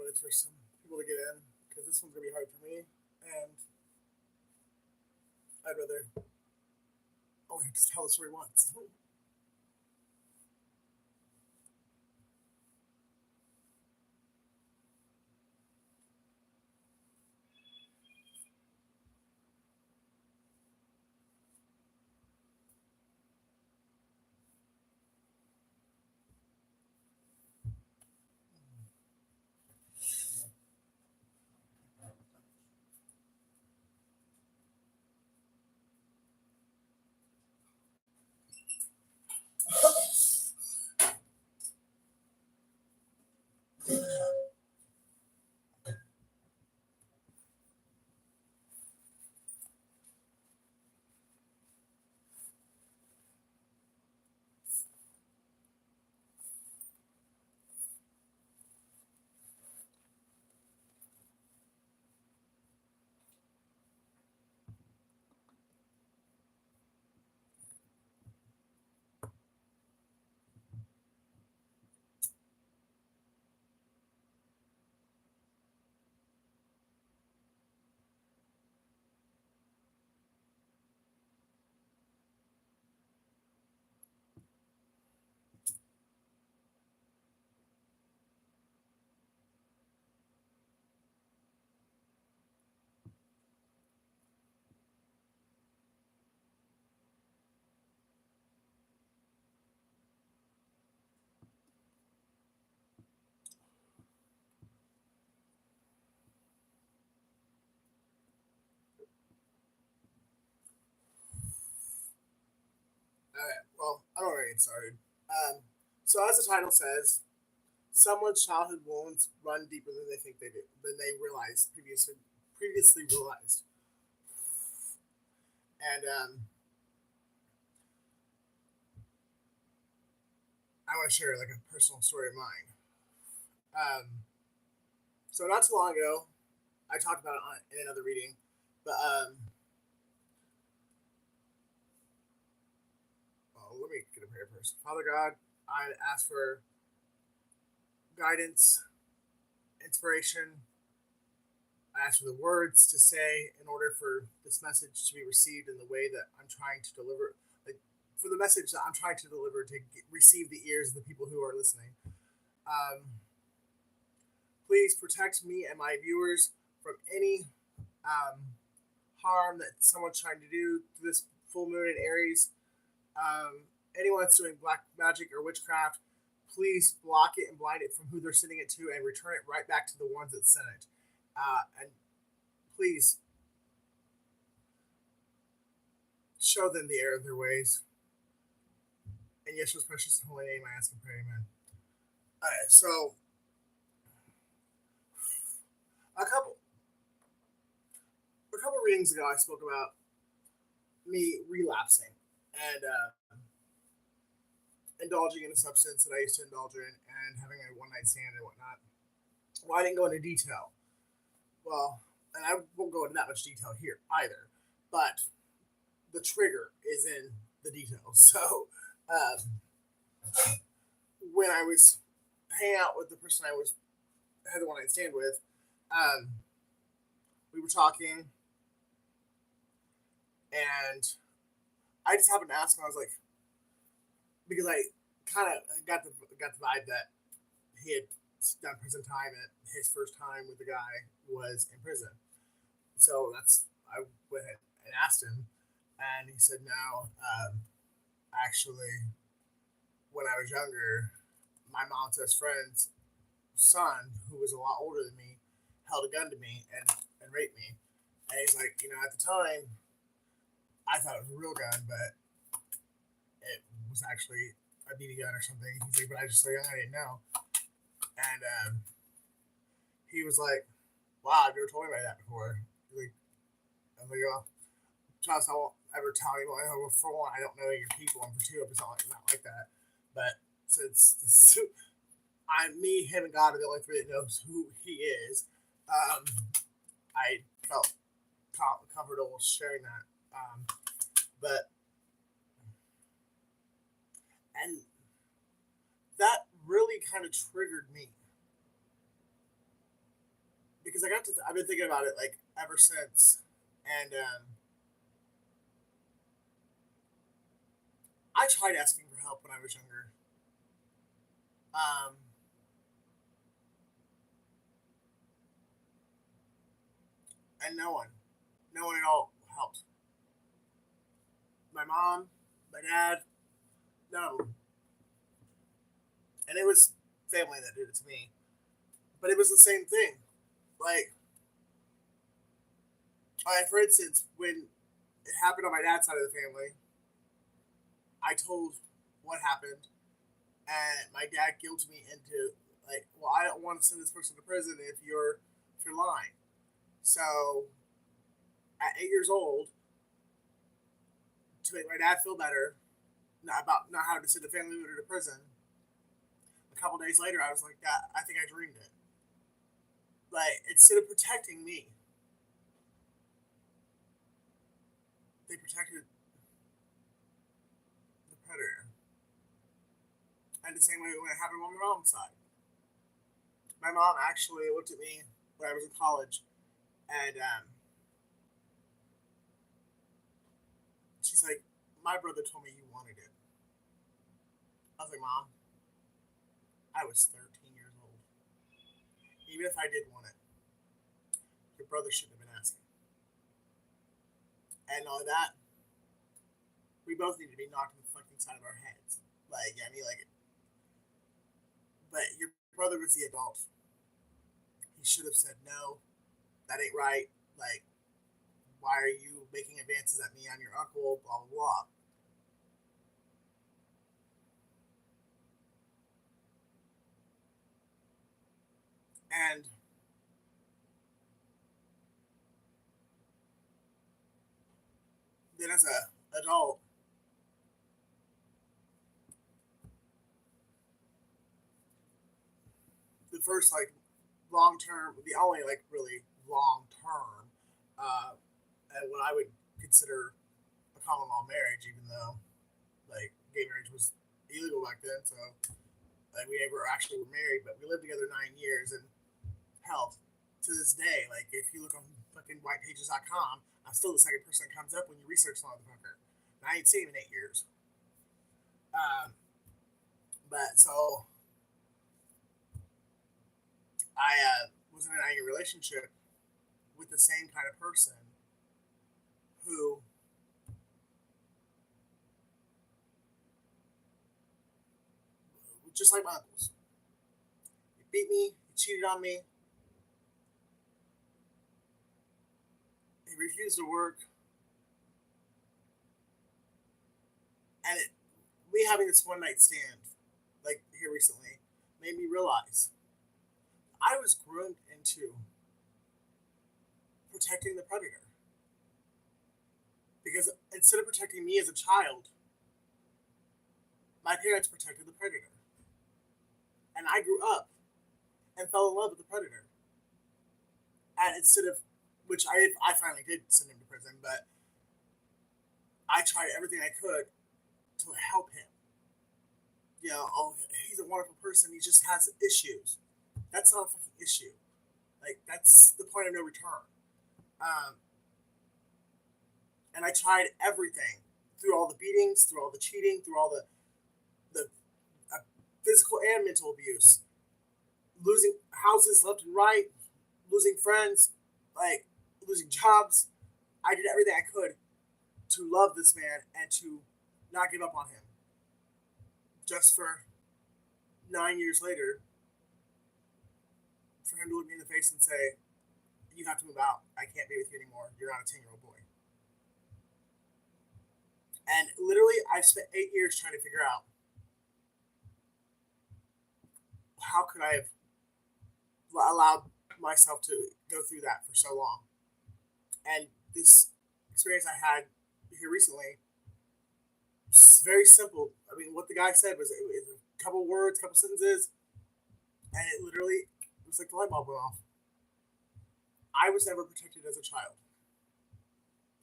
waited for some people to get in because this one's gonna be hard for me, and I'd rather only have to tell the story once. Alright, well, I don't already get started. So as the title says, someone's childhood wounds run deeper than they think they do, than they previously realized. And I want to share like a personal story of mine. So not too long ago, I talked about it in another reading, but well, let me get a prayer first. Father God, I ask for guidance, inspiration. I ask for the words to say in order for this message to be received in the way that I'm trying to deliver. Like for the message that I'm trying to deliver to receive the ears of the people who are listening. Um, Please protect me and my viewers from any um, harm that someone's trying to do to this full moon in Aries. Um, Anyone that's doing black magic or witchcraft, please block it and blind it from who they're sending it to and return it right back to the ones that sent it. And please show them the error of their ways. In Yeshua's precious and holy name, I ask and pray, amen. Alright, so a couple a couple readings ago, I spoke about me relapsing and indulging in a substance that I used to indulge in and having a one night stand and whatnot. Well, I didn't go into detail. Well, and I won't go into that much detail here either, but the trigger is in the details. So, when I was hanging out with the person I was had the one night stand with, um, we were talking, and I just happened to ask him. I was like, because I kind of got the vibe that he had done prison time, and his first time with the guy was in prison. So I went ahead and asked him, and he said no. Actually, when I was younger, my mom's best friend's son, who was a lot older than me, held a gun to me and raped me. And he's like, at the time, I thought it was a real gun, but it was actually a BB gun or something. He's like, but I just so young, I didn't know. And he was like, wow, I've never told anybody that before. Like, I'm like, oh, Travis, I won't ever tell anyone. Well, for one, I don't know your people, and for two, it's not like that. But since me, him, and God are the only three that knows who he is, um, I felt comfortable sharing that. But and that really kind of triggered me because I've been thinking about it like ever since, and I tried asking for help when I was younger, um, and no one at all helped. My mom, my dad, no, and it was family that did it to me. But it was the same thing. Like, for instance, when it happened on my dad's side of the family, I told what happened, and my dad guilted me into like, well, I don't want to send this person to prison if you're lying. So at 8 years old, to make my dad feel better not about not having to send a family member to prison, a couple days later, I was like, "Dad, I think I dreamed it." Like instead of protecting me, they protected the predator. And the same way when it happened on my mom's side. My mom actually looked at me when I was in college, and she's like, "My brother told me you wanted it." I was like, "Mom, I was 13 years old. Even if I did want it, your brother shouldn't have been asking." And all that, we both need to be knocked in the fucking side of our heads. Like, I mean, like, but your brother was the adult. He should have said no. That ain't right. Like, why are you making advances at me? I'm your uncle. Blah blah blah. And then as a adult, the first like long term, the only like really long term, uh, and what I would consider a common law marriage, even though like gay marriage was illegal back then. So like we never actually were married, but we lived together 9 years, and hell, to this day, like if you look on fucking whitepages.com, I'm still the second person that comes up when you research the motherfucker. And I ain't seen him in 8 years. Um, but so I was in a 9 year relationship with the same kind of person who just like my uncles. He beat me, he cheated on me, he refused to work, and me having this one night stand, like here recently, made me realize I was groomed into protecting the predator. Because instead of protecting me as a child, my parents protected the predator. And I grew up and fell in love with the predator. And instead of, which I finally did send him to prison, but I tried everything I could to help him. You know, oh, he's a wonderful person. He just has issues. That's not a fucking issue. Like that's the point of no return. Um, and I tried everything through all the beatings, through all the cheating, through all the physical and mental abuse, losing houses left and right, losing friends, like losing jobs. I did everything I could to love this man and to not give up on him. Just for 9 years later, for him to look me in the face and say, "You have to move out. I can't be with you anymore. You're not a 10-year-old boy." And literally, I spent 8 years trying to figure out how could I have allowed myself to go through that for so long. And this experience I had here recently, very simple. I mean, what the guy said was it was a couple words, couple sentences, and it literally was like the light bulb went off. I was never protected as a child.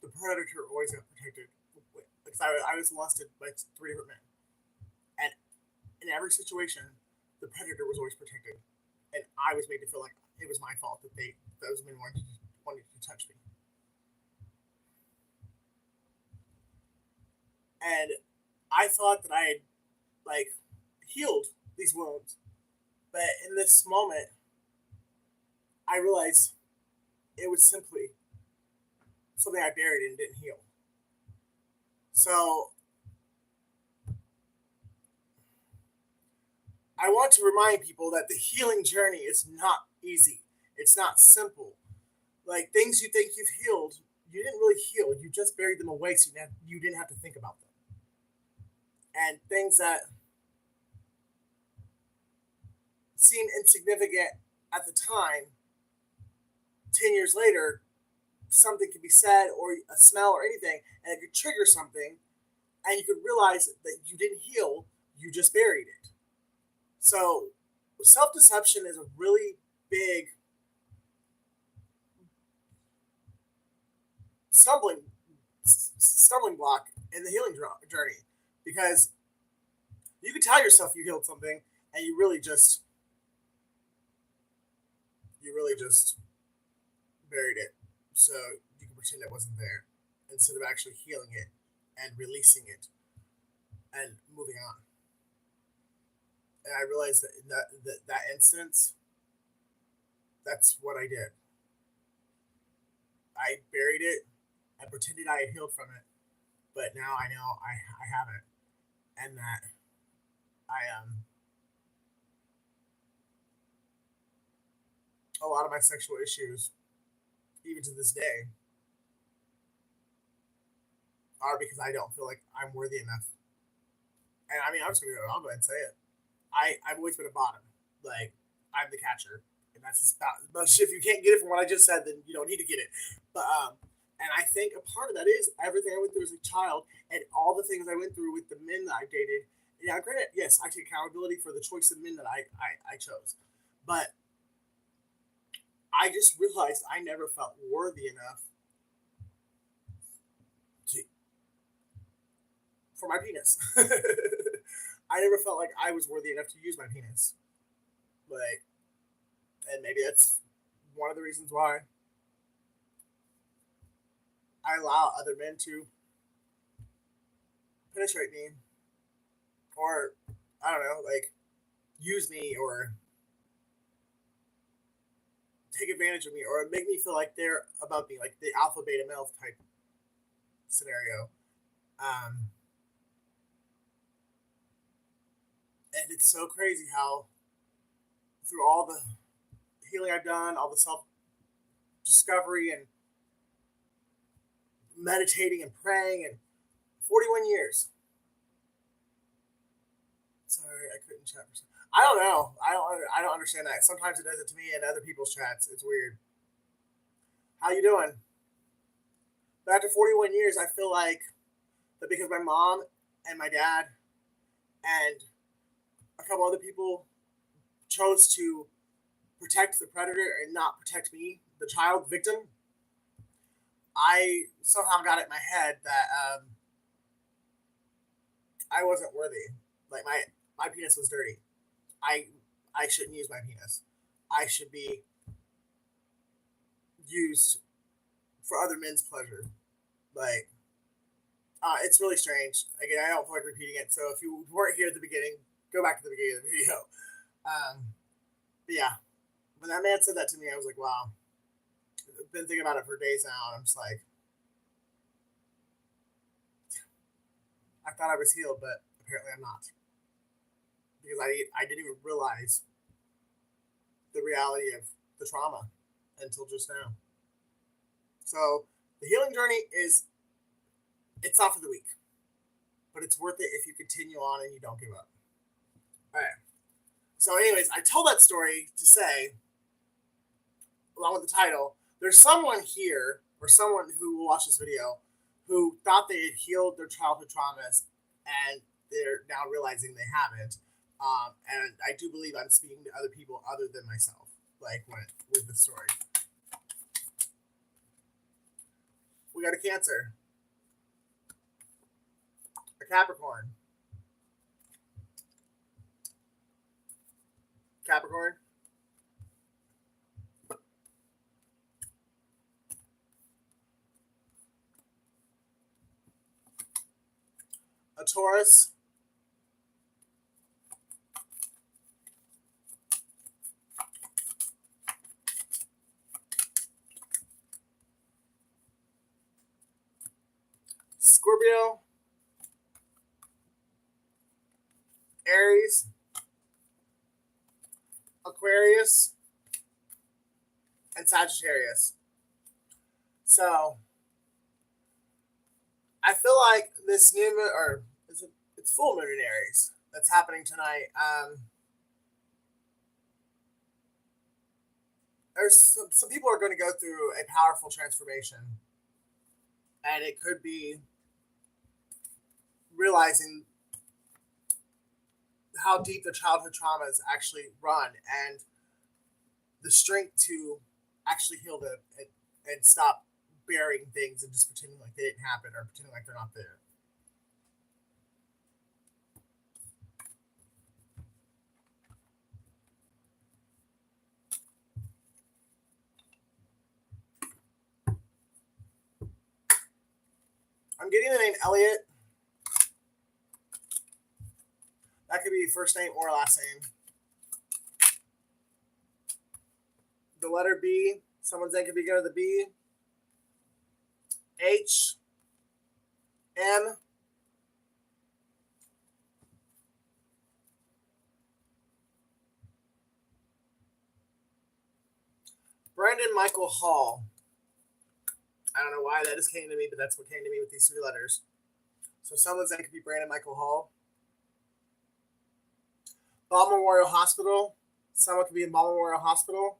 The predator always got protected. Because I was molested by three different men. And in every situation, the predator was always protected. And I was made to feel like it was my fault that those men wanted to touch me. And I thought that I had like healed these wounds, but in this moment, I realized it was simply something I buried and didn't heal. So I want to remind people that the healing journey is not easy. It's not simple. Like things you think you've healed, you didn't really heal. You just buried them away, so you didn't have to think about them. And things that seem insignificant at the time, 10 years later, something could be said or a smell or anything, and it could trigger something, and you could realize that you didn't heal. You just buried it. So self deception is a really big stumbling stumbling block in the healing journey because you can tell yourself you healed something and you really just buried it so you can pretend it wasn't there instead of actually healing it and releasing it and moving on. And I realized that in that instance, that's what I did. I buried it and pretended I had healed from it, but now I know I haven't, and that I a lot of my sexual issues, even to this day, are because I don't feel like I'm worthy enough. And I mean, I'll go ahead and say it. I've always been a bottom. Like I'm the catcher, and that's just about. But if you can't get it from what I just said, then you don't need to get it. But and I think a part of that is everything I went through as a child, and all the things I went through with the men that I dated. Yeah, granted, yes, I take accountability for the choice of men that I chose, but I just realized I never felt worthy enough to for my penis. I never felt like I was worthy enough to use my penis. Like, and maybe that's one of the reasons why I allow other men to penetrate me, or I don't know, like use me or take advantage of me or make me feel like they're above me, like the alpha beta male type scenario. Um, and it's so crazy how through all the healing I've done, all the self discovery and meditating and praying, and 41 years. Sorry, I couldn't chat. I don't know. I don't understand that. Sometimes it does it to me and other people's chats. It's weird. How you doing? But after 41 years, I feel like that because my mom and my dad and a couple other people chose to protect the predator and not protect me, the child victim, I somehow got it in my head that I wasn't worthy. Like my penis was dirty. I I shouldn't use my penis. I should be used for other men's pleasure. Like it's really strange. Again, I don't feel like repeating it. So if you weren't here at the beginning, go back to the beginning of the video. But yeah, when that man said that to me, I was like, wow. I've been thinking about it for days now, and I'm just like, I thought I was healed, but apparently I'm not because I didn't even realize the reality of the trauma until just now. So the healing journey is it's not for the weak, but it's worth it if you continue on and you don't give up. All right. So, anyways, I told that story to say, along with the title, there's someone here or someone who will watch this video who thought they had healed their childhood traumas and they're now realizing they haven't. And I do believe I'm speaking to other people other than myself, like with the story. We got a Cancer, a Capricorn. Capricorn, Taurus, Scorpio, Aries, Aquarius, and Sagittarius. So I feel like this new moon, or it's full moon in Aries that's happening tonight. There's some people are going to go through a powerful transformation, and it could be realizing how deep their childhood traumas actually run and the strength to actually heal them and stop burying things and just pretending like they didn't happen or pretending like they're not there. I'm getting the name Elliot. That could be first name or last name. The letter B. Someone's name could begin with a B. H. M. Brandon Michael Hall. I don't know why that just came to me, but that's what came to me with these three letters. So someone's name could be Brandon Michael Hall. Ball Memorial Hospital. Someone could be in Ball Memorial Hospital.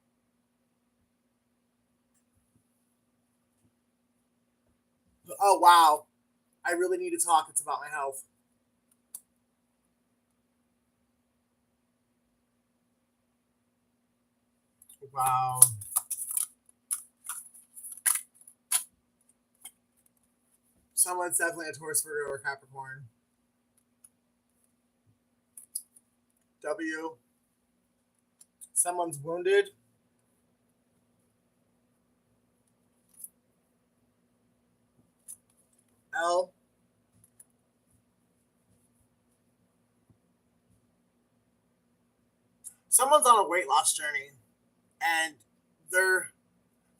Oh, wow. I really need to talk. It's about my health. Wow. Someone's definitely a Taurus, Virgo, or Capricorn. W. Someone's wounded. L. Someone's on a weight loss journey, and they're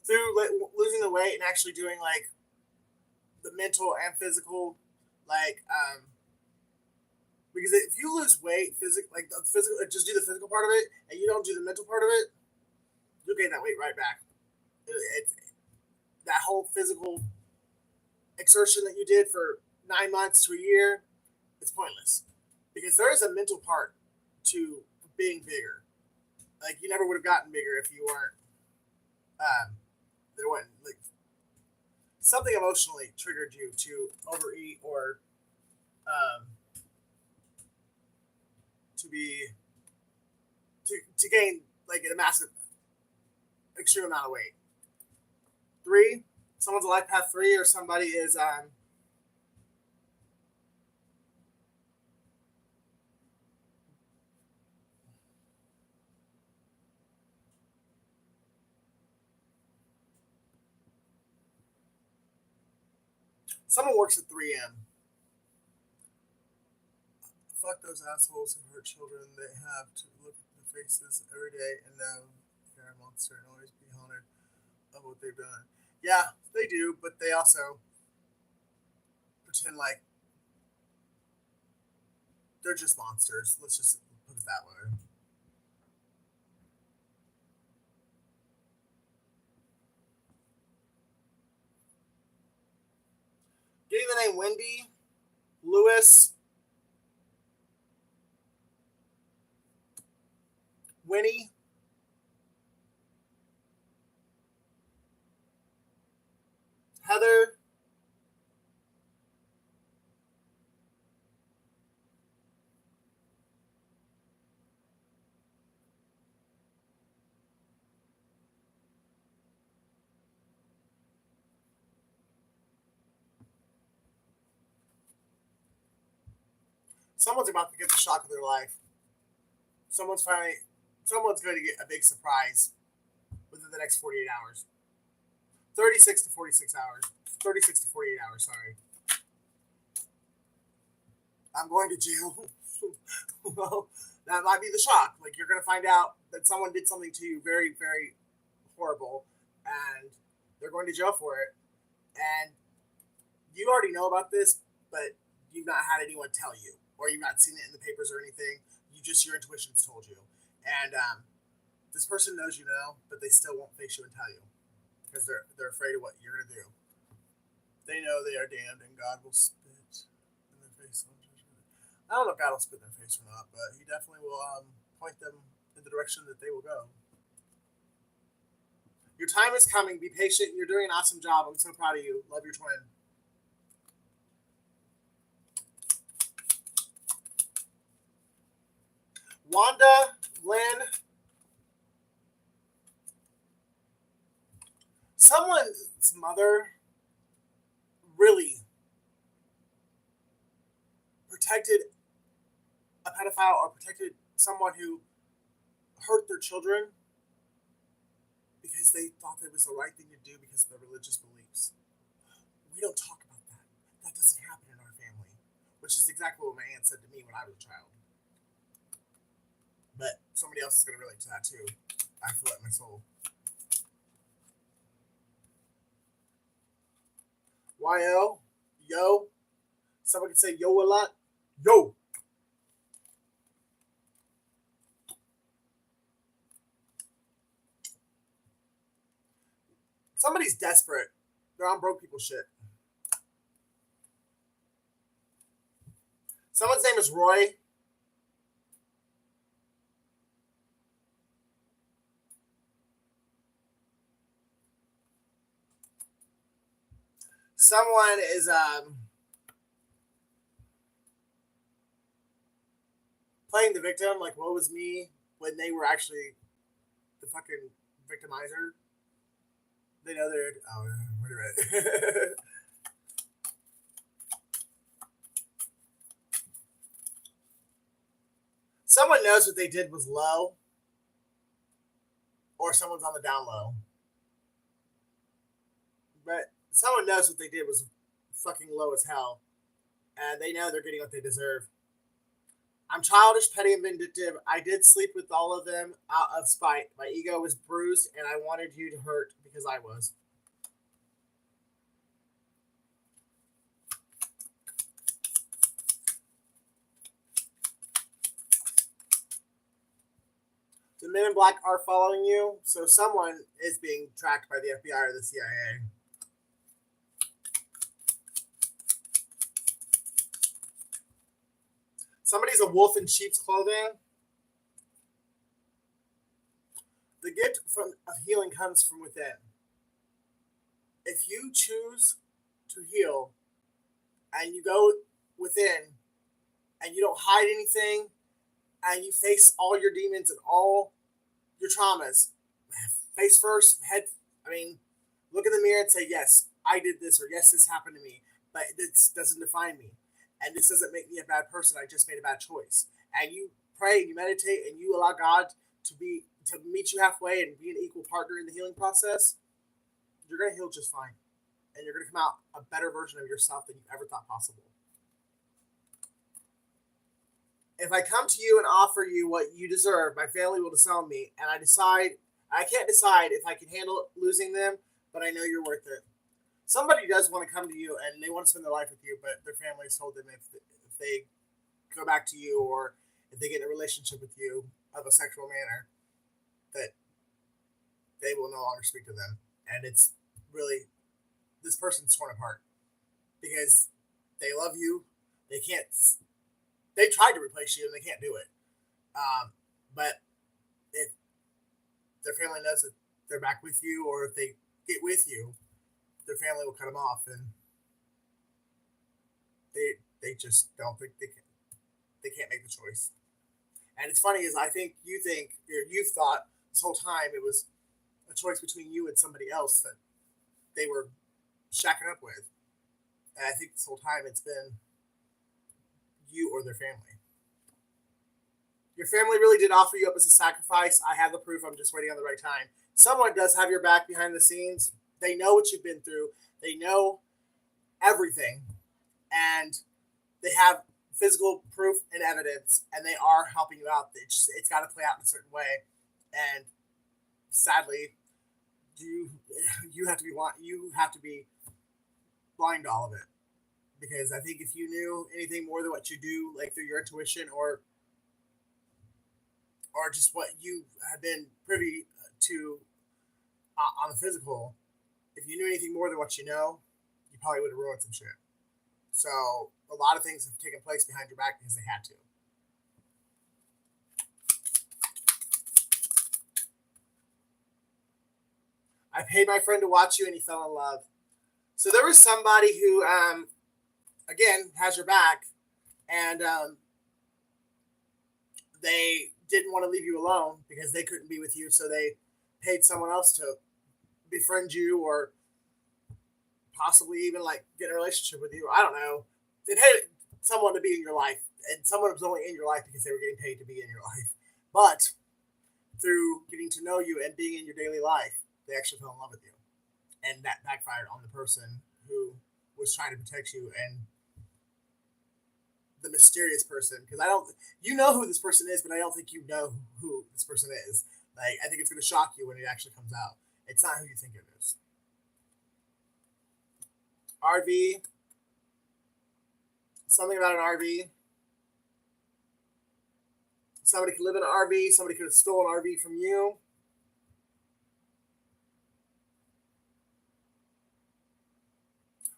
through losing the weight and actually doing like the mental and physical, like because if you lose weight, like the physical, just do the physical part of it, and you don't do the mental part of it, you'll gain that weight right back. It's that whole physical exertion that you did for 9 months to a year, it's pointless because there is a mental part to being bigger. Like you never would have gotten bigger if you weren't. There wasn't like something emotionally triggered you to overeat or um, to be to gain like a massive extreme amount of weight. Three, someone's a life path three, or somebody is someone works at 3M. Fuck those assholes who hurt children. They have to look at the faces every day and know they're a monster and always be haunted of what they've done. Yeah, they do, but they also pretend like they're just monsters. Let's just put it that way. Getting the name Wendy, Lewis, Winnie, Heather, someone's about to get the shock of their life. Someone's finally, someone's going to get a big surprise within the next 48 hours. 36 to 46 hours. 36 to 48 hours, sorry. I'm going to jail. Well, that might be the shock. Like, you're going to find out that someone did something to you very, very horrible, and they're going to jail for it. And you already know about this, but you've not had anyone tell you, or you've not seen it in the papers or anything. Your intuition's told you. And this person knows you know, but they still won't face you and tell you because they're afraid of what you're going to do. They know they are damned, and God will spit in their face. I don't know if God will spit in their face or not, but He definitely will point them in the direction that they will go. Your time is coming. Be patient. You're doing an awesome job. I'm so proud of you. Love your twin. Wanda, Lynn, someone's mother really protected a pedophile or protected someone who hurt their children because they thought that was the right thing to do because of their religious beliefs. We don't talk about that. That doesn't happen in our family, which is exactly what my aunt said to me when I was a child. But somebody else is going to relate to that too. I feel it in my soul. YO, yo. Someone can say yo a lot. Yo. Somebody's desperate. They're on broke people shit. Someone's name is Roy. Someone is playing the victim, like what was me when they were actually the fucking victimizer. They know they're wait a minute. Someone knows what they did was low, or someone's on the down low. But someone knows what they did was fucking low as hell, and they know they're getting what they deserve. I'm childish, petty, and vindictive. I did sleep with all of them out of spite. My ego was bruised, and I wanted you to hurt because I was. The men in black are following you, so someone is being tracked by the FBI or the CIA. Somebody's a wolf in sheep's clothing. The gift of healing comes from within. If you choose to heal and you go within and you don't hide anything and you face all your demons and all your traumas, face first, head, look in the mirror and say, yes, I did this, or yes, this happened to me, but this doesn't define me. And this doesn't make me a bad person. I just made a bad choice. And you pray and you meditate and you allow God to meet you halfway and be an equal partner in the healing process, you're going to heal just fine. And you're going to come out a better version of yourself than you ever thought possible. If I come to you and offer you what you deserve, my family will disown me, and I can't decide if I can handle losing them, but I know you're worth it. Somebody does want to come to you and they want to spend their life with you, but their family's told them if they go back to you or if they get in a relationship with you of a sexual manner, that they will no longer speak to them. And it's really, this person's torn apart because they love you. They tried to replace you and they can't do it. But if their family knows that they're back with you, or if they get with you, their family will cut them off, and they just don't think they can't make the choice. And it's funny is I think you thought this whole time it was a choice between you and somebody else that they were shacking up with, and I think this whole time it's been you or their family. Your family really did offer you up as a sacrifice. I have the proof. I'm just waiting on the right time. Someone does have your back behind the scenes. They know what you've been through. They know everything. And they have physical proof and evidence, and they are helping you out. It's got to play out in a certain way, and sadly, you you have to be blind to all of it, because I think if you knew anything more than what you do, like through your intuition or just what you have been privy to on the physical, if you knew anything more than what you know, you probably would have ruined some shit. So a lot of things have taken place behind your back because they had to. I paid my friend to watch you and he fell in love. So there was somebody who, again, has your back, and they didn't want to leave you alone because they couldn't be with you, so they paid someone else to befriend you or possibly even like get in a relationship with you. I don't know. They paid someone to be in your life, and someone was only in your life because they were getting paid to be in your life. But through getting to know you and being in your daily life, they actually fell in love with you, and that backfired on the person who was trying to protect you and the mysterious person. Because I don't, you know who this person is, but I don't think you know who this person is. Like, I think it's going to shock you when it actually comes out. It's not who you think it is. RV. Something about an RV. Somebody could live in an RV. Somebody could have stolen an RV from you.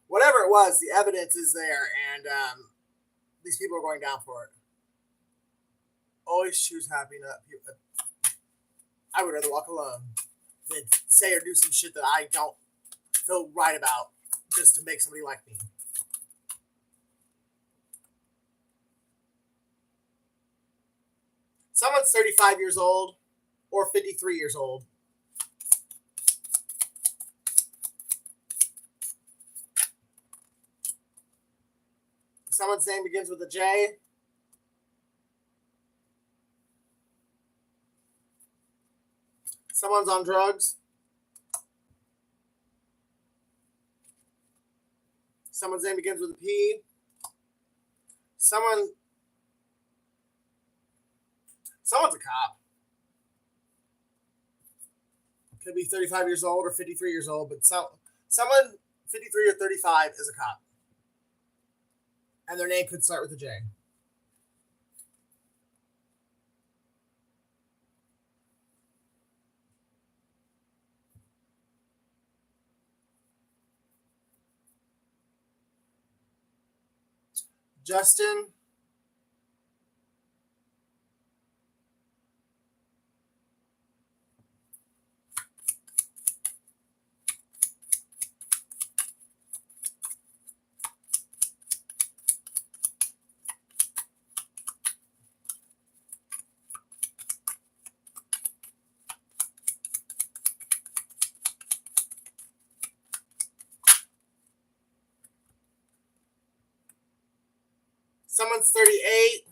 Whatever it was, the evidence is there, and these people are going down for it. Always choose happy, not people. I would rather walk alone than say or do some shit that I don't feel right about just to make somebody like me. Someone's 35 years old or 53 years old. Someone's name begins with a J. Someone's on drugs. Someone's name begins with a P. Someone's a cop. Could be 35 years old or 53 years old, but someone 53 or 35 is a cop. And their name could start with a J. Justin. Someone's 38.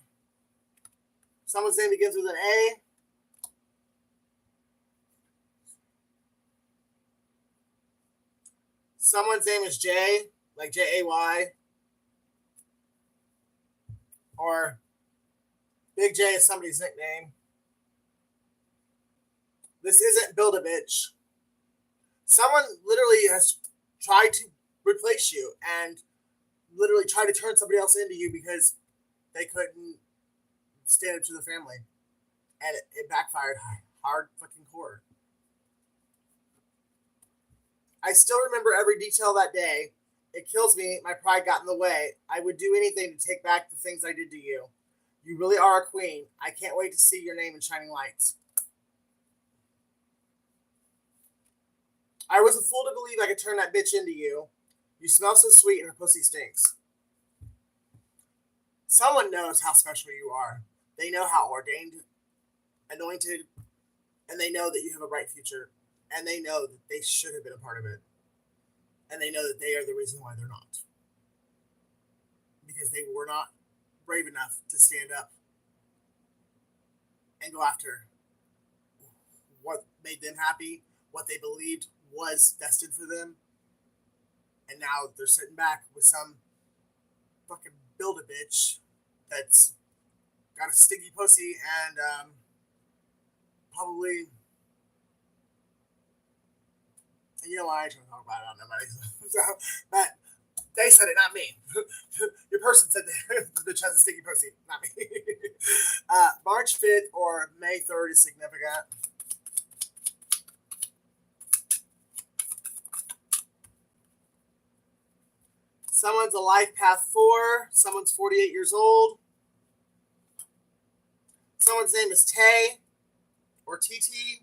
Someone's name begins with an A. Someone's name is Jay, like Jay. Or Big J is somebody's nickname. This isn't Build a Bitch. Someone literally has tried to replace you and literally tried to turn somebody else into you because they couldn't stand up to the family. And it backfired hard fucking core. I still remember every detail that day. It kills me. My pride got in the way. I would do anything to take back the things I did to you. You really are a queen. I can't wait to see your name in shining lights. I was a fool to believe I could turn that bitch into you. You smell so sweet and her pussy stinks. Someone knows how special you are. They know how ordained, anointed, and they know that you have a bright future. And they know that they should have been a part of it. And they know that they are the reason why they're not. Because they were not brave enough to stand up and go after what made them happy, what they believed was destined for them. And now they're sitting back with some fucking Build a Bitch that's got a sticky pussy and probably. And you know why I ain't trying to talk about it on nobody. So, but they said it, not me. Your person said the bitch has a sticky pussy, not me. March 5th or May 3rd is significant. Someone's a life path 4. Someone's 48 years old. Someone's name is Tay or TT.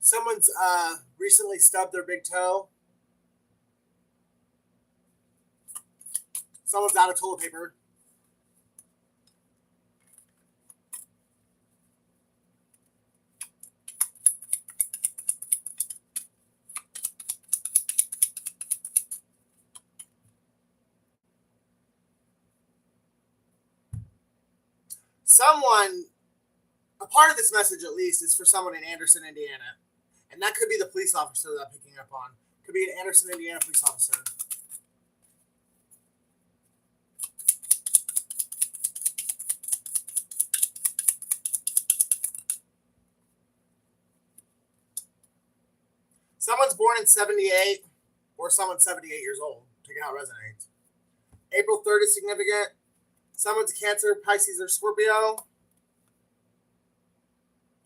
Someone's recently stubbed their big toe. Someone's out of toilet paper. Someone, a part of this message at least, is for someone in Anderson, Indiana. And that could be the police officer that I'm picking up on. Could be an Anderson, Indiana police officer. Someone's born in 78 or someone's 78 years old. Take it how it resonates. April 3rd is significant. Someone's a Cancer, Pisces, or Scorpio.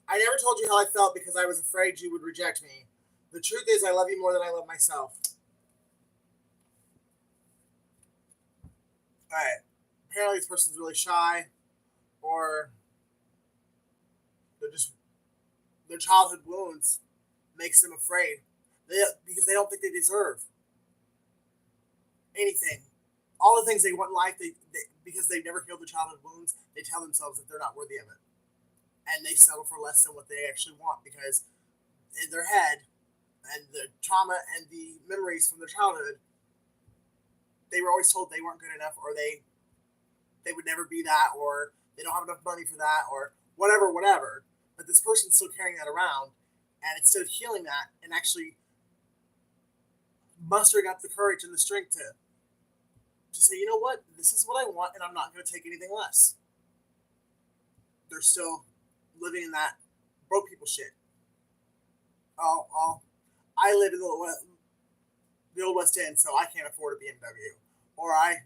I never told you how I felt because I was afraid you would reject me. The truth is I love you more than I love myself. Alright. Apparently this person's really shy, or they're just, their childhood wounds makes them afraid. Because they don't think they deserve anything. All the things they want in life, because they've never healed the childhood wounds, they tell themselves that they're not worthy of it. And they settle for less than what they actually want because in their head and the trauma and the memories from their childhood, they were always told they weren't good enough, or they would never be that, or they don't have enough money for that, or whatever. But this person's still carrying that around, and instead of healing that and actually mustering up the courage and the strength to say, you know what, this is what I want, and I'm not going to take anything less. They're still living in that broke people shit. Oh, I live in the old West End, so I can't afford a BMW, or I'm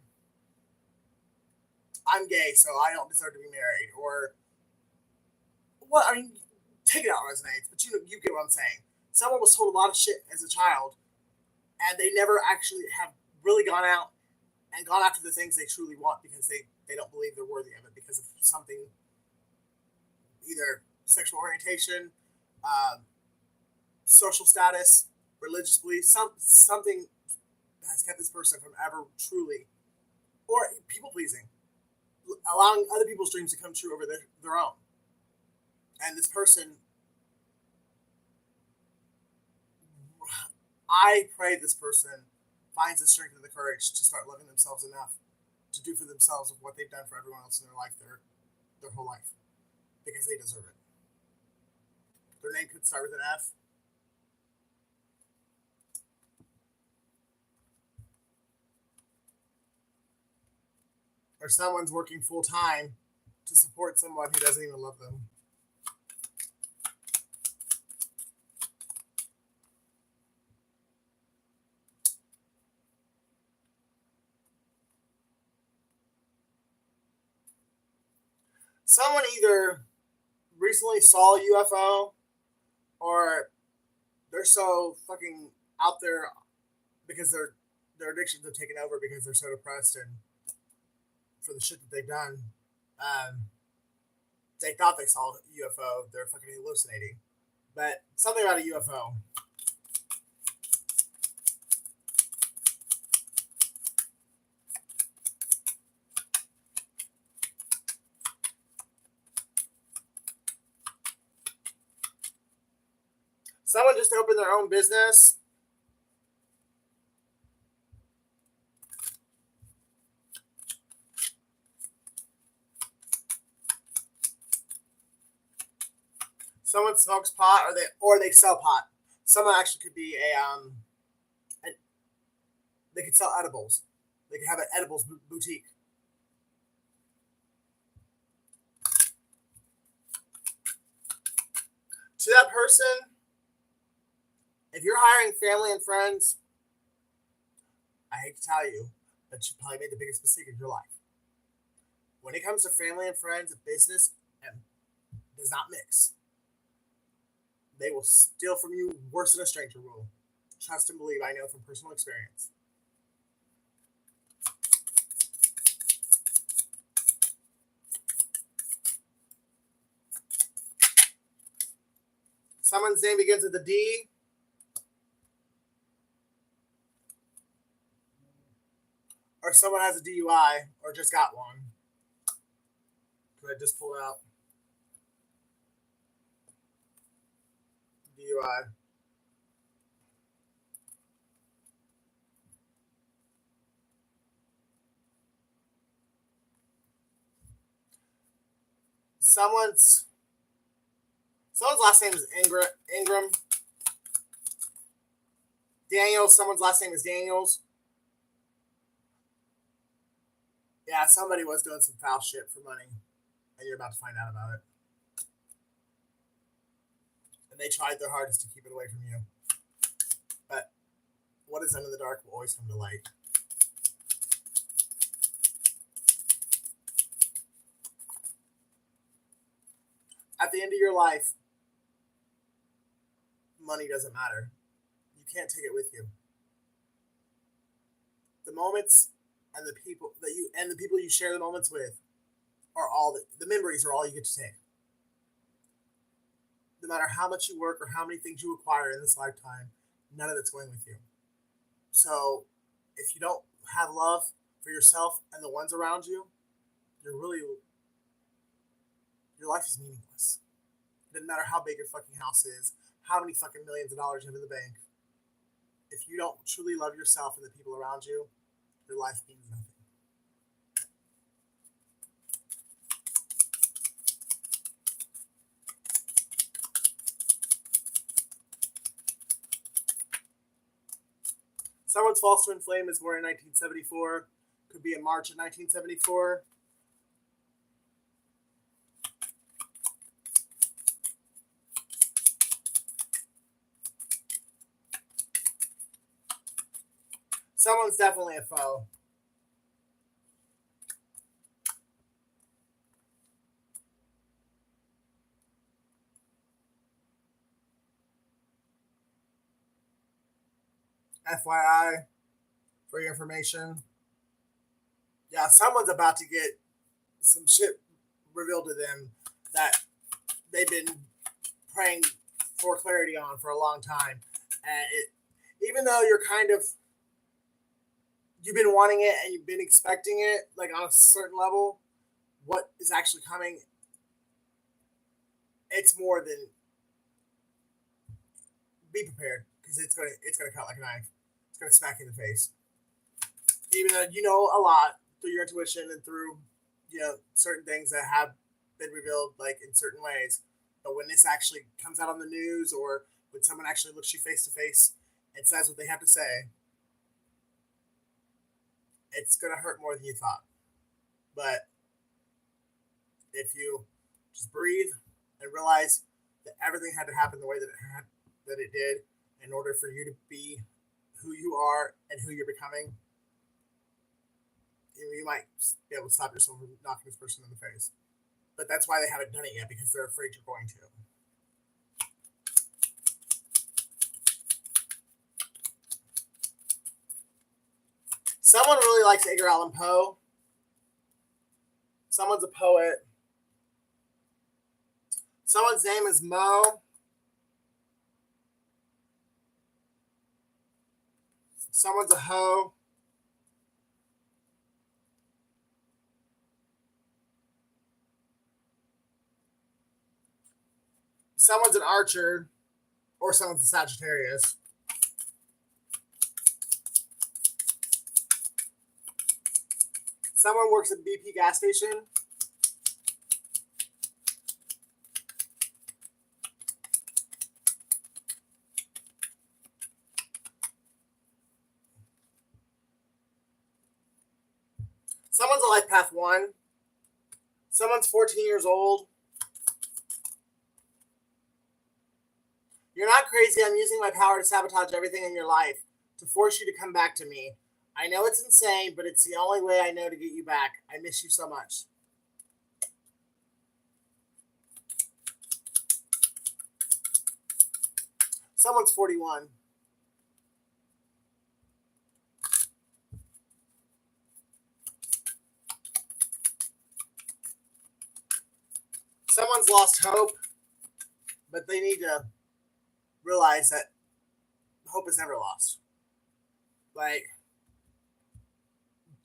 gay, so I don't deserve to be married, or well, I mean, take it out resonates, but you get what I'm saying. Someone was told a lot of shit as a child, and they never actually have really gone out and gone after the things they truly want because they don't believe they're worthy of it because of something, either sexual orientation, social status, religious beliefs, something has kept this person from ever truly, or people pleasing, allowing other people's dreams to come true over their own. And this person, I pray this person finds the strength and the courage to start loving themselves enough to do for themselves of what they've done for everyone else in their life, their whole life, because they deserve it. Their name could start with an F. Or someone's working full time to support someone who doesn't even love them. Someone either recently saw a UFO, or they're so fucking out there because their addictions have taken over because they're so depressed and for the shit that they've done. They thought they saw a UFO. They're fucking hallucinating. But something about a UFO. Someone just opened their own business. Someone smokes pot, or they sell pot. Someone actually could be they could sell edibles. They could have an edibles boutique. To that person, if you're hiring family and friends, I hate to tell you, but you probably made the biggest mistake of your life. When it comes to family and friends, business and does not mix. They will steal from you worse than a stranger will. Trust and believe, I know from personal experience. Someone's name begins with a D. Or someone has a DUI or just got one. Because I just pulled out DUI. Someone's last name is Ingram. Daniels. Someone's last name is Daniels. Yeah, somebody was doing some foul shit for money, and you're about to find out about it. And they tried their hardest to keep it away from you. But what is done in the dark will always come to light. At the end of your life, money doesn't matter. You can't take it with you. The moments and the people you share the moments with are all the memories are all you get to take. No matter how much you work or how many things you acquire in this lifetime, none of it's going with you. So if you don't have love for yourself and the ones around you, your life is meaningless. It doesn't matter how big your fucking house is, how many fucking millions of dollars you have in the bank. If you don't truly love yourself and the people around you, your life means nothing. Someone's false twin flame is born in 1974. Could be in March of 1974. Someone's definitely a foe. FYI, for your information. Yeah, someone's about to get some shit revealed to them that they've been praying for clarity on for a long time. And even though you've been wanting it and you've been expecting it, like on a certain level, what is actually coming, it's more than, be prepared, because it's gonna cut like a knife. It's gonna smack you in the face. Even though you know a lot through your intuition and through certain things that have been revealed like in certain ways, but when this actually comes out on the news or when someone actually looks you face to face and says what they have to say, it's gonna hurt more than you thought. But if you just breathe and realize that everything had to happen the way that it did in order for you to be who you are and who you're becoming, you might be able to stop yourself from knocking this person in the face. But that's why they haven't done it yet, because they're afraid you're going to. Someone really likes Edgar Allan Poe. Someone's a poet. Someone's name is Mo. Someone's a hoe. Someone's an archer. Or someone's a Sagittarius. Someone works at BP gas station. Someone's a life path 1. Someone's 14 years old. You're not crazy. I'm using my power to sabotage everything in your life to force you to come back to me. I know it's insane, but it's the only way I know to get you back. I miss you so much. Someone's 41. Someone's lost hope, but they need to realize that hope is never lost. Like,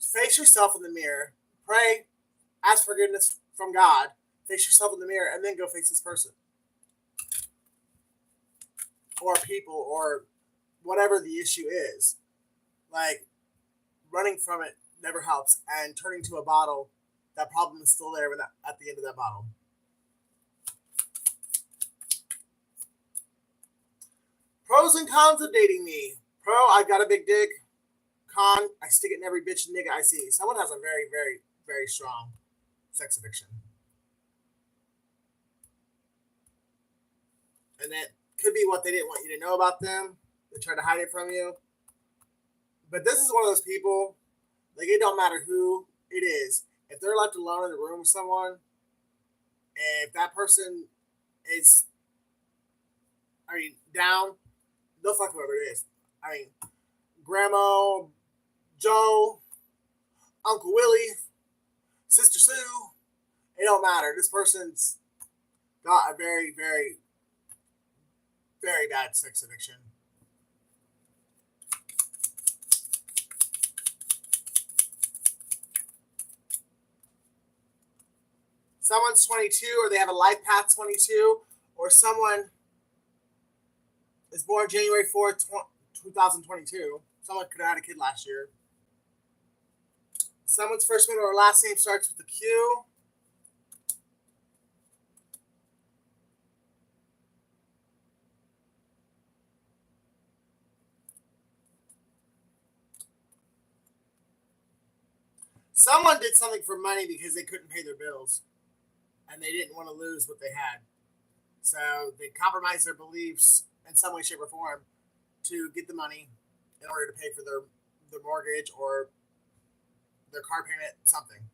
face yourself in the mirror, pray, ask forgiveness from God, face yourself in the mirror, and then go face this person. Or people, or whatever the issue is. Like, running from it never helps, and turning to a bottle, that problem is still there at the end of that bottle. Pros and cons of dating me. Pro, I got a big dick. Con, I stick it in every bitch and nigga I see. Someone has a very, very, very strong sex addiction. And that could be what they didn't want you to know about them. They tried to hide it from you. But this is one of those people, like, it don't matter who it is. If they're left alone in the room with someone, and if that person is, down, they'll fuck whoever it is. Grandma, Joe, Uncle Willie, Sister Sue, it don't matter. This person's got a very, very, very bad sex addiction. Someone's 22, or they have a life path 22, or someone is born January 4th, 2022. Someone could have had a kid last year. Someone's first middle or last name starts with a Q. Someone did something for money because they couldn't pay their bills, and they didn't want to lose what they had. So they compromised their beliefs in some way, shape, or form to get the money in order to pay for their mortgage or their car payment, something.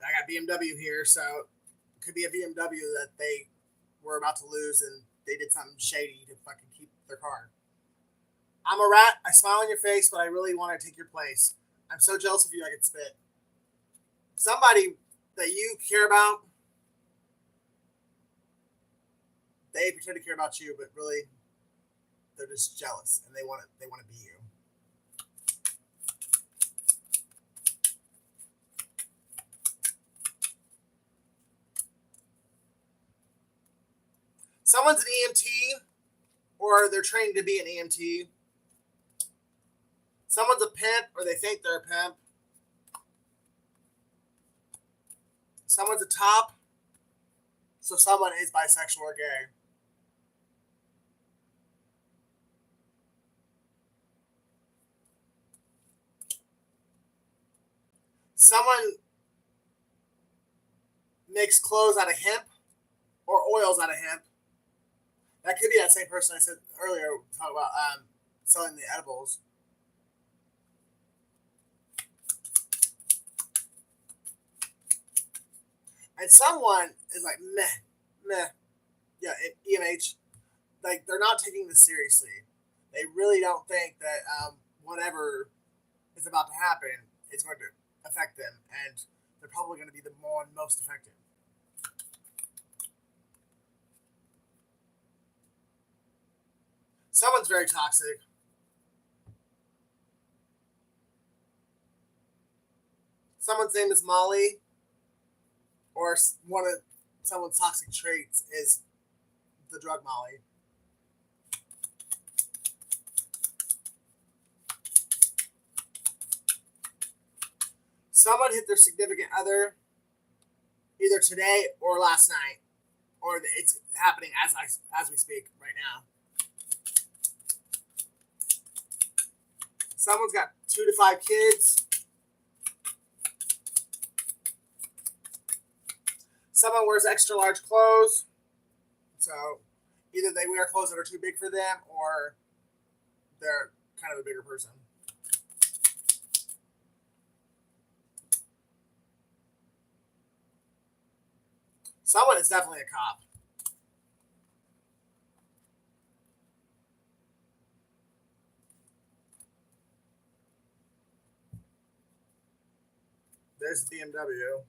I got BMW here, so it could be a BMW that they were about to lose and they did something shady to fucking keep their car. I'm a rat. I smile on your face, but I really want to take your place. I'm so jealous of you I could spit. Somebody that you care about, they pretend to care about you, but really they're just jealous and they want to be you. Someone's an EMT, or they're trained to be an EMT. Someone's a pimp, or they think they're a pimp. Someone's a top, so someone is bisexual or gay. Someone makes clothes out of hemp or oils out of hemp. That could be that same person I said earlier, talking about selling the edibles. And someone is like, meh. Yeah, EMH. Like, they're not taking this seriously. They really don't think that whatever is about to happen is going to affect them. And they're probably going to be the most affected. Someone's very toxic. Someone's name is Molly, or one of someone's toxic traits is the drug Molly. Someone hit their significant other either today or last night, or it's happening as we speak right now. Someone's got 2 to 5 kids. Someone wears extra large clothes. So either they wear clothes that are too big for them or they're kind of a bigger person. Someone is definitely a cop. There's the BMW.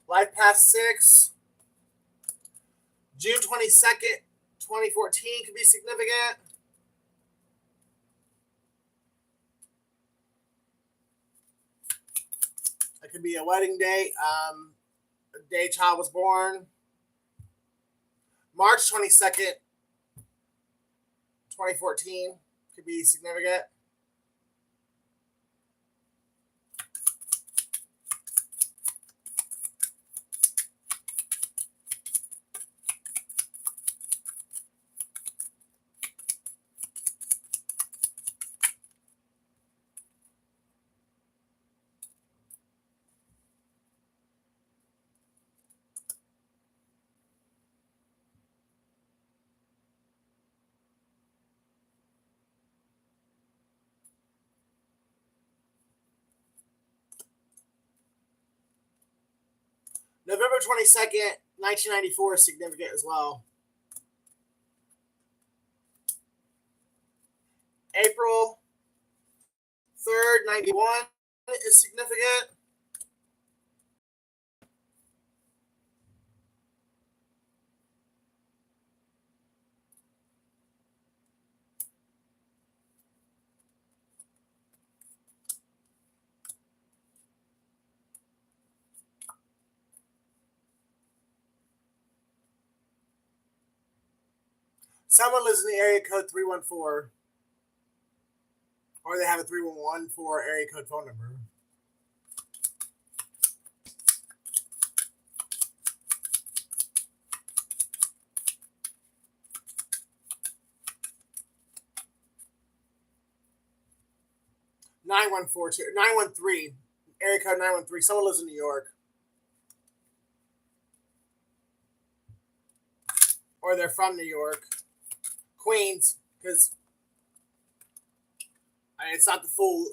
Life Past 6. June 22nd, 2014 could be significant. It could be a wedding date, a day child was born. March 22nd, 2014 could be significant. November 22nd, 1994 is significant as well. April 3rd, 91 is significant. Someone lives in the area code 314, or they have a 311 for area code phone number. Nine one three, area code 913. Someone lives in New York, or they're from New York, Queens, because it's not the full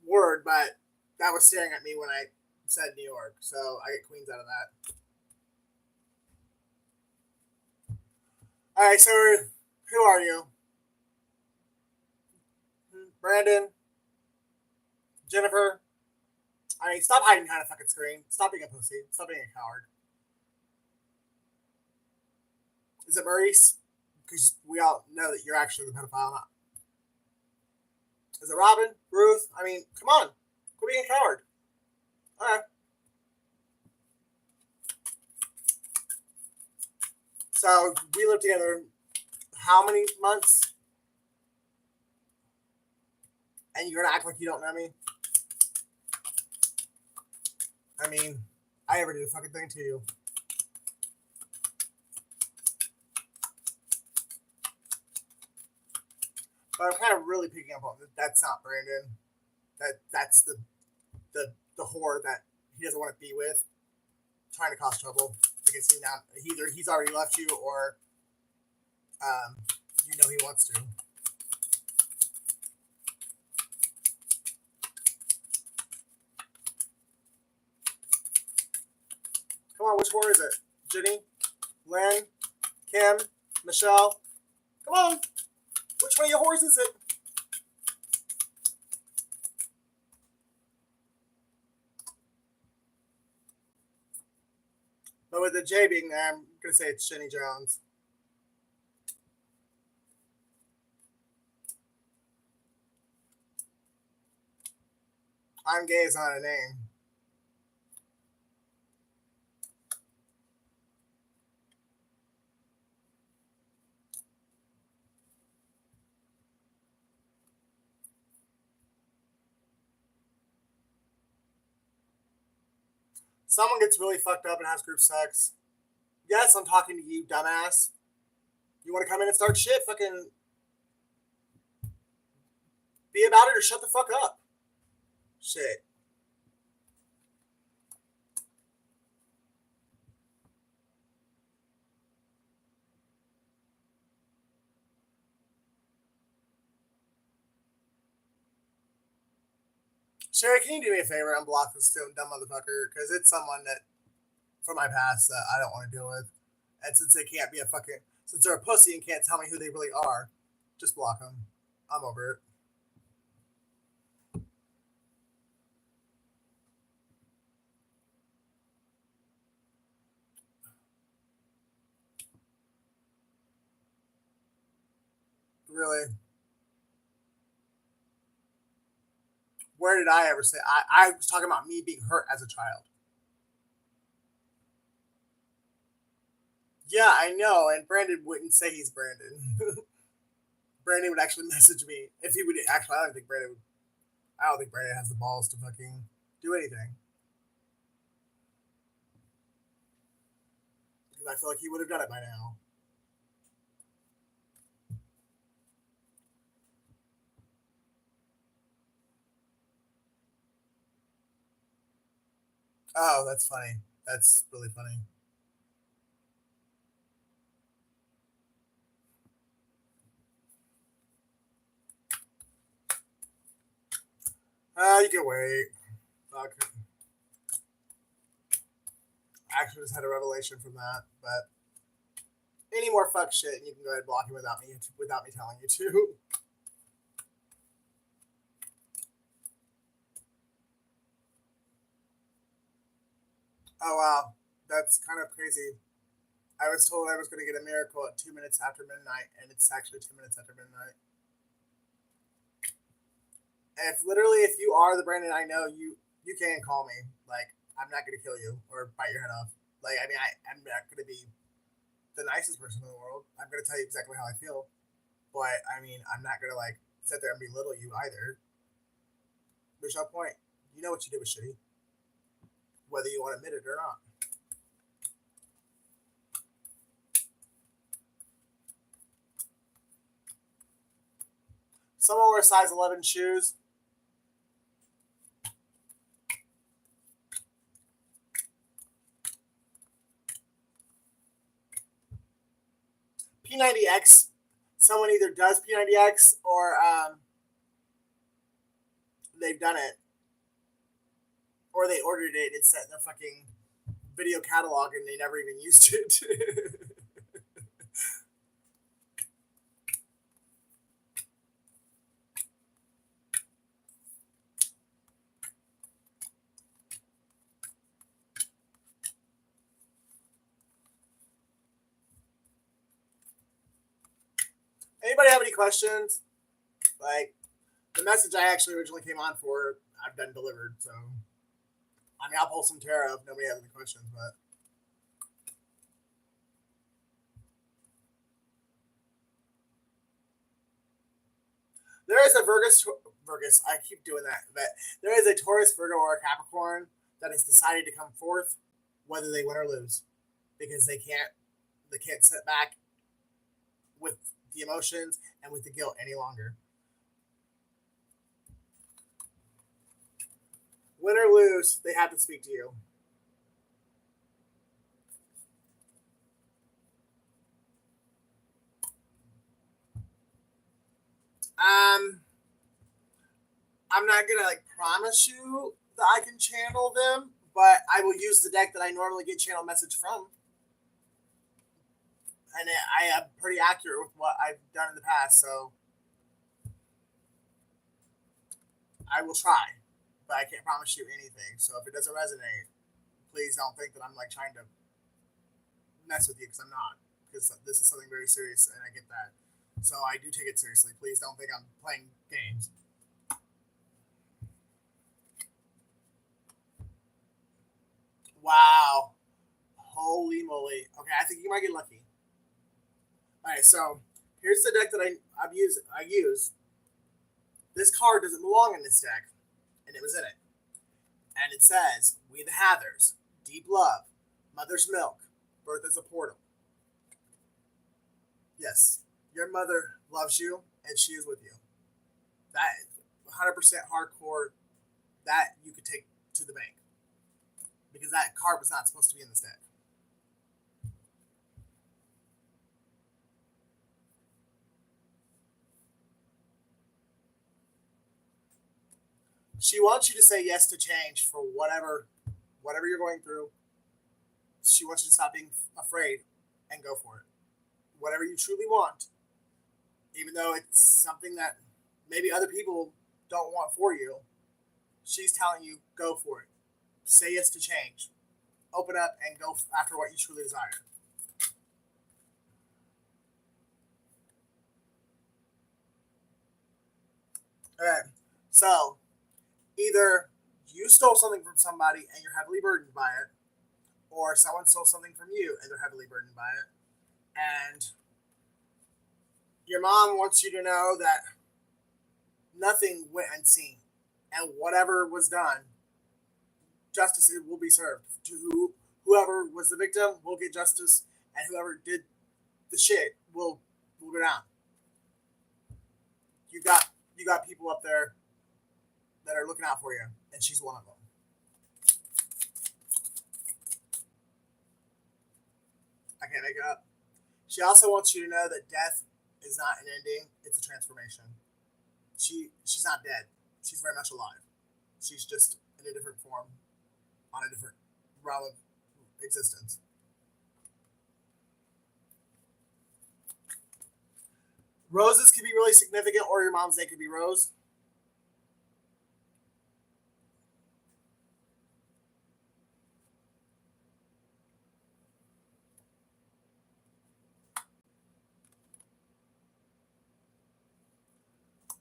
word, but that was staring at me when I said New York, so I get Queens out of that. All right, so who are you? Brandon? Jennifer? I mean, stop hiding behind a fucking screen. Stop being a pussy. Stop being a coward. Is it Maurice? Because we all know that you're actually the pedophile. Not. Is it Robin? Ruth? I mean, come on. Quit being a coward. All right. So we lived together how many months? And you're gonna act like you don't know me? I mean, I never did a fucking thing to you. But I'm kind of really picking up on that. That's not Brandon. That's the whore that he doesn't want to be with, trying to cause trouble because either he's already left you or he wants to. Come on, which whore is it? Jenny, Lynn, Kim, Michelle. Come on, which one of your whores is it? But with the J being there, I'm going to say it's Jenny Jones. I'm gay is not a name. someone gets really fucked up and has group sex, yes, I'm talking to you, dumbass. You want to come in and start shit? Fucking be about it or shut the fuck up. Shit. Sherry, can you do me a favor and block this dumb motherfucker? Because it's someone that from my past that I don't want to deal with. And since they can't be a fucking, since they're a pussy and can't tell me who they really are, just block them. I'm over it. Really. Where did I ever say? I was talking about me being hurt as a child. Yeah, I know. And Brandon wouldn't say he's Brandon. Brandon would actually message me if he would. Actually, I don't think Brandon would. I don't think Brandon has the balls to fucking do anything. Because I feel like he would have done it by now. Oh, that's funny. That's really funny. You can wait. Okay. I actually just had a revelation from that. But any more fuck shit, you can go ahead and block him without me telling you to. Oh wow, that's kind of crazy. I was told I was going to get a miracle at 2 minutes after midnight, and it's actually 2 minutes after midnight. If literally, if you are the Brandon I know, you can call me. Like I'm not going to kill you or bite your head off. Like I mean, I'm not going to be the nicest person in the world. I'm going to tell you exactly how I feel, but I mean, I'm not going to like sit there and belittle you either. There's no point. You know what you did was shitty, whether you want to admit it or not. Someone wear size 11 shoes. P90X. Someone either does P90X or they've done it, or they ordered it. It's set in their fucking video catalog and they never even used it. Anybody have any questions? Like the message I actually originally came on for, I've done delivered. So I mean, I'll pull some tarot if nobody has any questions. But there is a Virgus. I keep doing that. But there is a Taurus, Virgo, or a Capricorn that has decided to come forth, whether they win or lose, because they can't sit back with the emotions and with the guilt any longer. Win or lose, they have to speak to you. Um, I'm not gonna like promise you that I can channel them, but I will use the deck that I normally get channel message from, and I am pretty accurate with what I've done in the past. So I will try, but I can't promise you anything. So if it doesn't resonate, please don't think that I'm like trying to mess with you because I'm not. Because this is something very serious, and I get that. So I do take it seriously. Please don't think I'm playing games. Wow. Holy moly. Okay, I think you might get lucky. All right, so here's the deck that I've used. I use this card doesn't belong in this deck, and it was in it. And it says, "We the Hathers deep love, mother's milk, birth is a portal. Yes, your mother loves you and she is with you. That is 100% hardcore. That you could take to the bank because that card was not supposed to be in this deck. She wants you to say yes to change for whatever you're going through. She wants you to stop being afraid and go for it. Whatever you truly want, even though it's something that maybe other people don't want for you, she's telling you go for it. Say yes to change. Open up and go after what you truly desire. Okay, so either you stole something from somebody and you're heavily burdened by it, or someone stole something from you and they're heavily burdened by it, and your mom wants you to know that nothing went unseen, and whatever was done, justice will be served to whoever was the victim will get justice, and whoever did the shit will go down. You got you got people up there that are looking out for you, and she's one of them. I can't make it up. She also wants you to know that death is not an ending; it's a transformation. She's not dead. She's very much alive. She's just in a different form, on a different realm of existence. Roses can be really significant, or your mom's name could be Rose.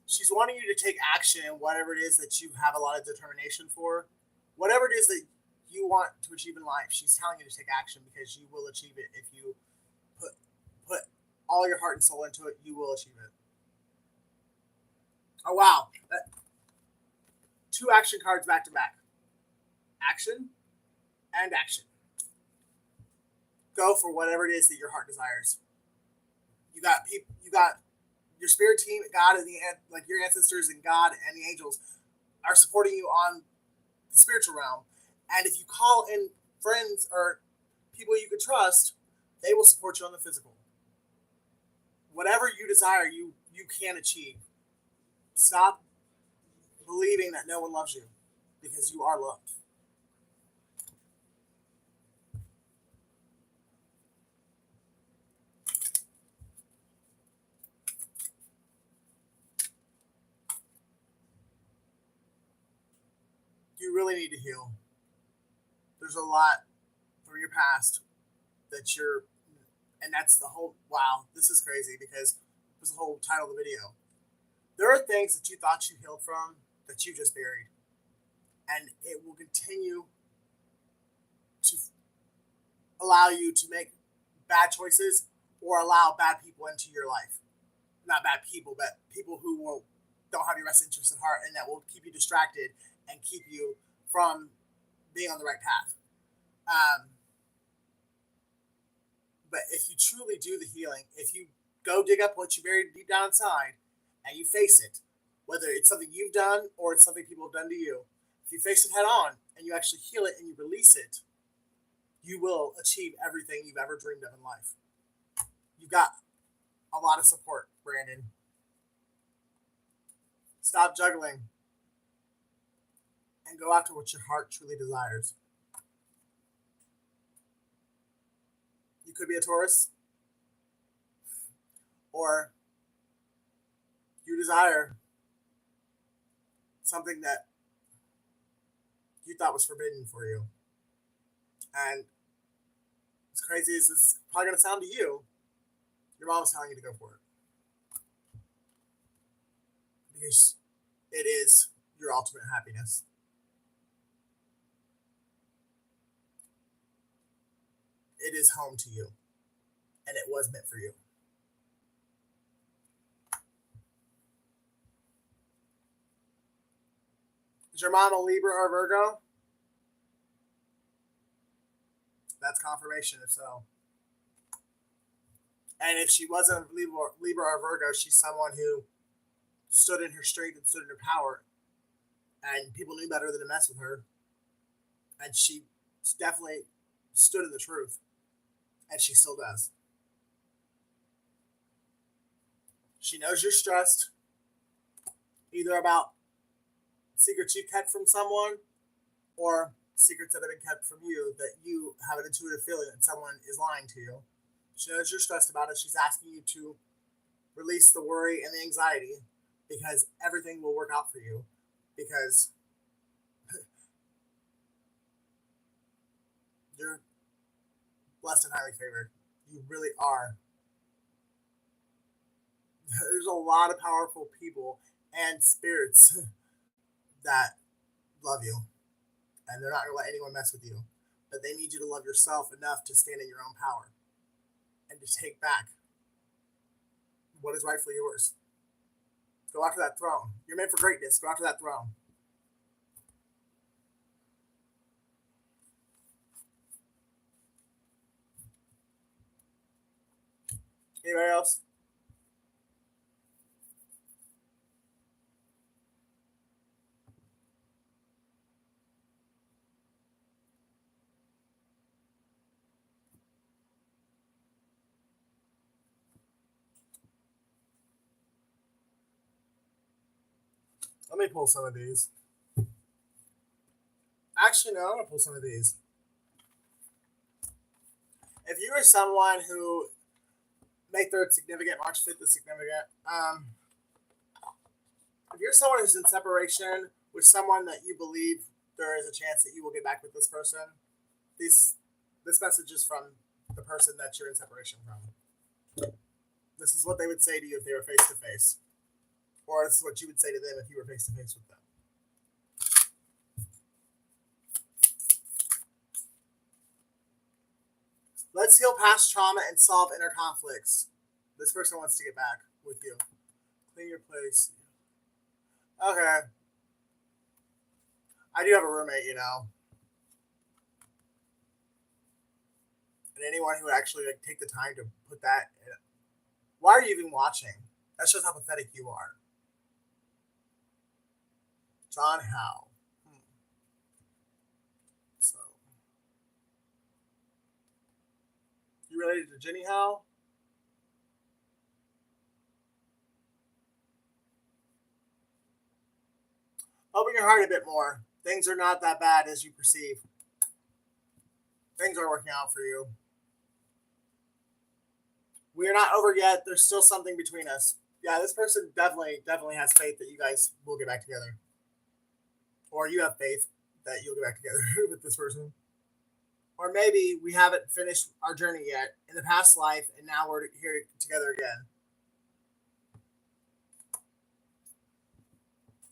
She's wanting you to take action in whatever it is that you have a lot of determination for. Whatever it is that you want to achieve in life, she's telling you to take action because you will achieve it if you put put all your heart and soul into it. You will achieve it. Oh wow, two action cards back to back. Action and action. Go for whatever it is that your heart desires. You got people. You got your spirit team, God and like your ancestors and God and the angels are supporting you on the spiritual realm. And if you call in friends or people you can trust, they will support you on the physical. Whatever you desire, you can achieve. Stop believing that no one loves you because you are loved. You really need to heal. There's a lot from your past that you're, and that's the whole. Wow, this is crazy because it was the whole title of the video. There are things that you thought you healed from that you just buried, and it will continue to allow you to make bad choices or allow bad people into your life. Not bad people, but people who will don't have your best interests at heart and that will keep you distracted and keep you from being on the right path. Um, but if you truly do the healing, if you go dig up what you buried deep down inside and you face it, whether it's something you've done or it's something people have done to you, if you face it head on and you actually heal it and you release it, you will achieve everything you've ever dreamed of in life. You've got a lot of support, Brandon. Stop juggling and go after what your heart truly desires. You could be a Taurus, or you desire something that you thought was forbidden for you. And as crazy as this probably going to sound to you, your mom is telling you to go for it. Because it is your ultimate happiness. It is home to you. And it was meant for you. Is your mom a Libra or Virgo? That's confirmation if so. And if she wasn't a Libra or Virgo, she's someone who stood in her strength and stood in her power, and people knew better than to mess with her. And she definitely stood in the truth, and she still does. She knows you're stressed, either about secrets you kept from someone or secrets that have been kept from you that you have an intuitive feeling that someone is lying to you. She knows you're stressed about it. She's asking you to release the worry and the anxiety because everything will work out for you. Because you're blessed and highly favored. You really are. There's a lot of powerful people and spirits that love you, and they're not going to let anyone mess with you. But they need you to love yourself enough to stand in your own power and to take back what is rightfully yours. Go after that throne. You're meant for greatness. Go after that throne. Anybody else? Let me pull some of these. Actually, no, I'm going to pull some of these. If you are someone who May 3rd significant, March 5th is significant, if you're someone who's in separation with someone that you believe there is a chance that you will get back with this person, this message is from the person that you're in separation from. This is what they would say to you if they were face to face. Or this is what you would say to them if you were face to face with them. Let's heal past trauma and solve inner conflicts. This person wants to get back with you. Clean your place. Okay. I do have a roommate, you know. And anyone who actually take the time to put that in. Why are you even watching? That shows how pathetic you are. John Howe. So, you related to Jenny Howe? Open your heart a bit more. Things are not that bad as you perceive. Things are working out for you. We are not over yet. There's still something between us. Yeah, this person definitely has faith that you guys will get back together. Or you have faith that you'll get back together with this person. Or maybe we haven't finished our journey yet in the past life, and now we're here together again.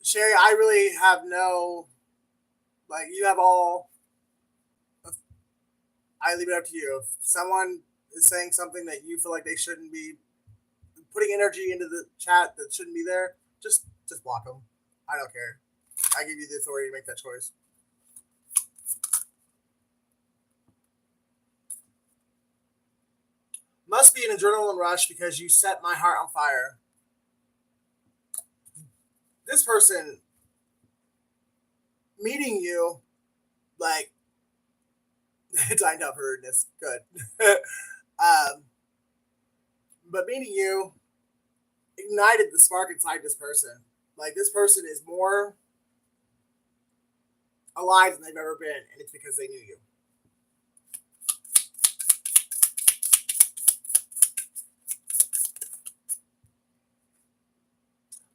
Sherry, I really have no, you have all, I leave it up to you. If someone is saying something that you feel like they shouldn't be putting energy into the chat that shouldn't be there, just block them. I don't care. I give you the authority to make that choice. Must be an adrenaline rush because you set my heart on fire. This person meeting you, dined up for rudeness. Good. But meeting you ignited the spark inside this person. This person is more alive than they've ever been, and it's because they knew you.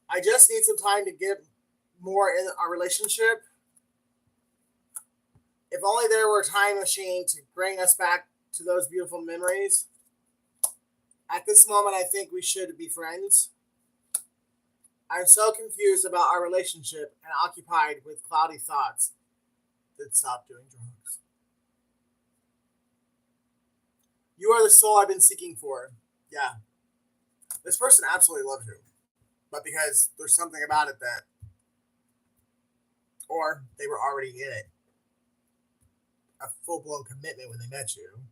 I just need some time to get more in our relationship. If only there were a time machine to bring us back to those beautiful memories. At this moment, I think we should be friends. I'm so confused about our relationship and occupied with cloudy thoughts. Then stop doing drugs. You are the soul I've been seeking for. Yeah. This person absolutely loves you. But because there's something about it that, or they were already in it. a full-blown commitment when they met you.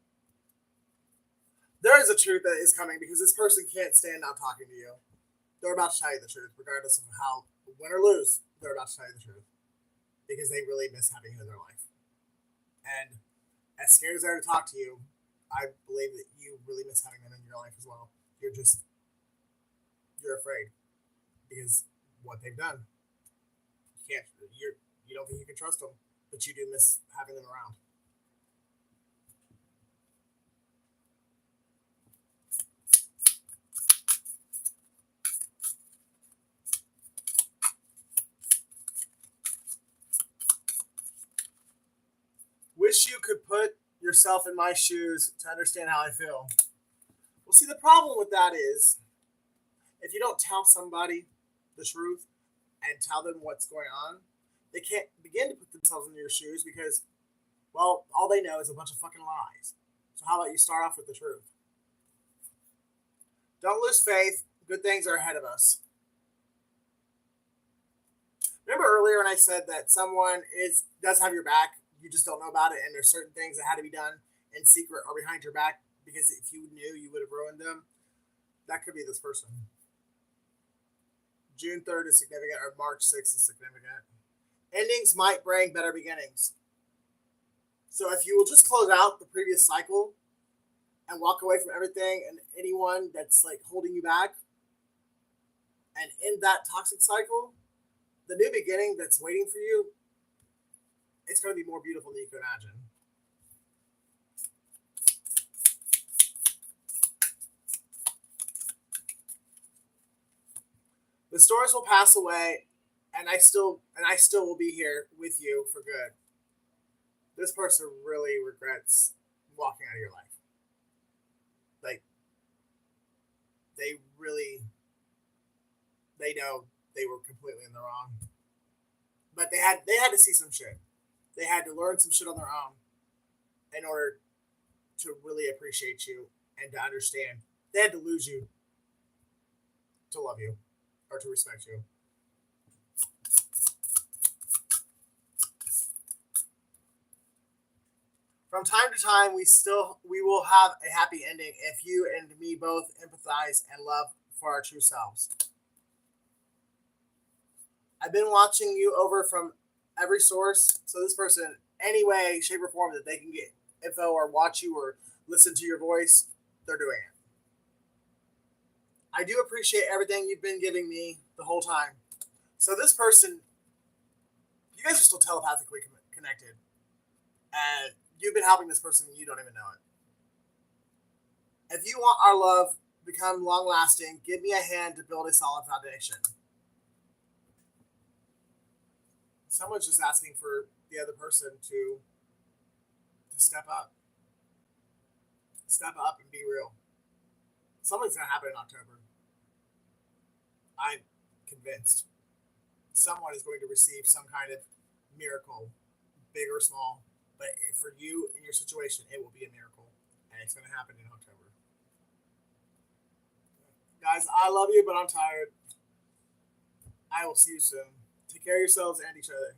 There is a truth that is coming because this person can't stand not talking to you. They're about to tell you the truth, regardless of how win or lose. They're about to tell you the truth because they really miss having you in their life. And as scared as they are to talk to you, I believe that you really miss having them in your life as well. You're afraid because what they've done. You don't think you can trust them, but you do miss having them around. Wish you could put yourself in my shoes to understand how I feel. Well, see, the problem with that is if you don't tell somebody the truth and tell them what's going on, they can't begin to put themselves in your shoes because, well, all they know is a bunch of fucking lies. So how about you start off with the truth? Don't lose faith. Good things are ahead of us. Remember earlier when I said that someone does have your back, you just don't know about it, and there's certain things that had to be done in secret or behind your back because if you knew, you would have ruined them. That could be this person. June 3rd is significant, or March 6th is significant. Endings might bring better beginnings. So if you will just close out the previous cycle and walk away from everything and anyone that's like holding you back and end that toxic cycle, the new beginning that's waiting for you, it's going to be more beautiful than you can imagine. The storms will pass away, and I still will be here with you for good. This person really regrets walking out of your life. Like they really they know they were completely in the wrong. But they had to see some shit. They had to learn some shit on their own in order to really appreciate you and to understand. They had to lose you to love you or to respect you. From time to time, we will have a happy ending if you and me both empathize and love for our true selves. I've been watching you over from every source, so this person, any way, shape, or form that they can get info or watch you or listen to your voice, they're doing it. I do appreciate everything you've been giving me the whole time. So this person, you guys are still telepathically connected, and you've been helping this person and you don't even know it. If you want our love to become long lasting, give me a hand to build a solid foundation. Someone's just asking for the other person to step up. Step up and be real. Something's going to happen in October. I'm convinced. Someone is going to receive some kind of miracle, big or small. But for you in your situation, it will be a miracle. And it's going to happen in October. Guys, I love you, but I'm tired. I will see you soon. Take care of yourselves and each other.